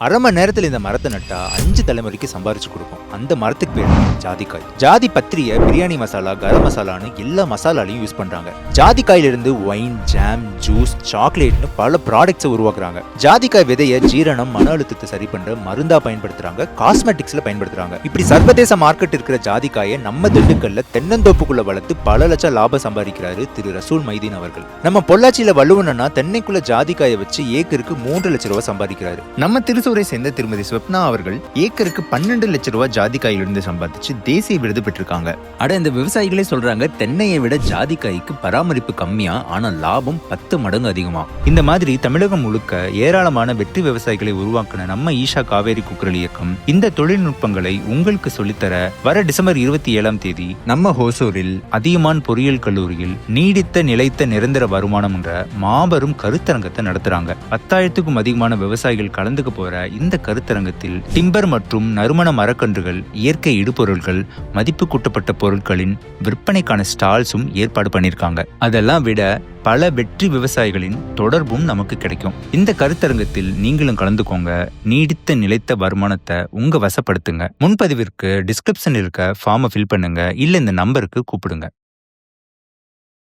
அரை மணி நேரத்தில் இந்த மரத்தை நட்டா 5 தலைமுறைக்கு சம்பாரிச்சு கொடுக்கும். அந்த மரத்துக்கு பேர் ஜாதிக்காய். ஜாதி பத்திரிய, பிரியாணி மசாலா, கரம் மசாலான்னு எல்லா மசாலாலையும் யூஸ் பண்றாங்க. ஜாதிக்காயிலிருந்து ஒயின், ஜாம், ஜூஸ், சாக்லேட்னு பல ப்ராடக்ட்ஸை உருவாக்குறாங்க. ஜாதிக்காய் விதையை ஜீரணம், மன அழுத்தத்தை சரி பண்ற மருந்தா பயன்படுத்துறாங்க, காஸ்மெட்டிக்ஸ்ல பயன்படுத்துறாங்க. இப்படி சர்வதேச மார்க்கெட் இருக்கிற ஜாதிக்காயை நம்ம திண்டுக்கல்ல தென்னந்தோப்புக்குள்ள வளர்த்து பல லட்சம் லாபம் சம்பாதிக்கிறாரு திரு ரசூல் மைதீன் அவர்கள். நம்ம பொள்ளாச்சியில வள்ளுவனா தென்னைக்குள்ள ஜாதிக்காயை வச்சு ஏக்கருக்கு 3 லட்சம் ரூபாய் சம்பாதிக்கிறாரு. நம்ம திருசூரை சேர்ந்த திருமதி ஸ்வப்னா அவர்கள் ஏக்கருக்கு 12 லட்சம் ரூபாய் ஜாதிக்காயிலிருந்து சம்பாதிச்சு தேசிய விருது பெற்றிருக்காங்க. அட, இந்த விவசாயிகளே சொல்றாங்க தென்னையை விட ஜாதிக்காய்க்கு பராமரிப்பு கம்மியா, ஆனா லாபம் 10 மடங்கு அதிகமா. இந்த மாதிரி தமிழகம் முழுக்க ஏராளமான வெற்றி விவசாயிகளை உருவாக்கின நம்ம ஈஷா காவேரி குக்கரல் இயக்கம் இந்த தொழில்நுட்பங்களை உங்களுக்கு சொல்லித்தர வர டிசம்பர் 27ஆம் தேதி நம்ம ஹோசூரில் அதியமான் பொறியியல் கல்லூரியில் நீடித்த நிலைத்த நிரந்தர வருமானம் என்ற மாபெரும் கருத்தரங்கத்தை நடத்துறாங்க. 10,000க்கும் அதிகமான விவசாயிகள் கலந்துக்க போற இந்த கருத்தரங்கத்தில் டிம்பர் மற்றும் நறுமண மரக்கன்றுகள், இயற்கை இடுபொருட்கள், மதிப்பு கூட்டப்பட்ட பொருட்களின் விற்பனைக்கான ஸ்டால்ஸும் ஏற்பாடு பண்ணிருக்காங்க. அதெல்லாம் விட பல வெற்றி விவசாயிகளின் தொடர்பும் நமக்கு கிடைக்கும். இந்த கருத்தரங்கத்தில் நீங்களும் கலந்துக்கோங்க. நீடித்த நிலைத்த வருமானத்தை உங்க வசப்படுத்துங்க. முன்பதிவிற்கு டிஸ்கிரிப்ஷன் இருக்க ஃபார்மை ஃபில் பண்ணுங்க, இல்ல இந்த நம்பருக்கு கூப்பிடுங்க.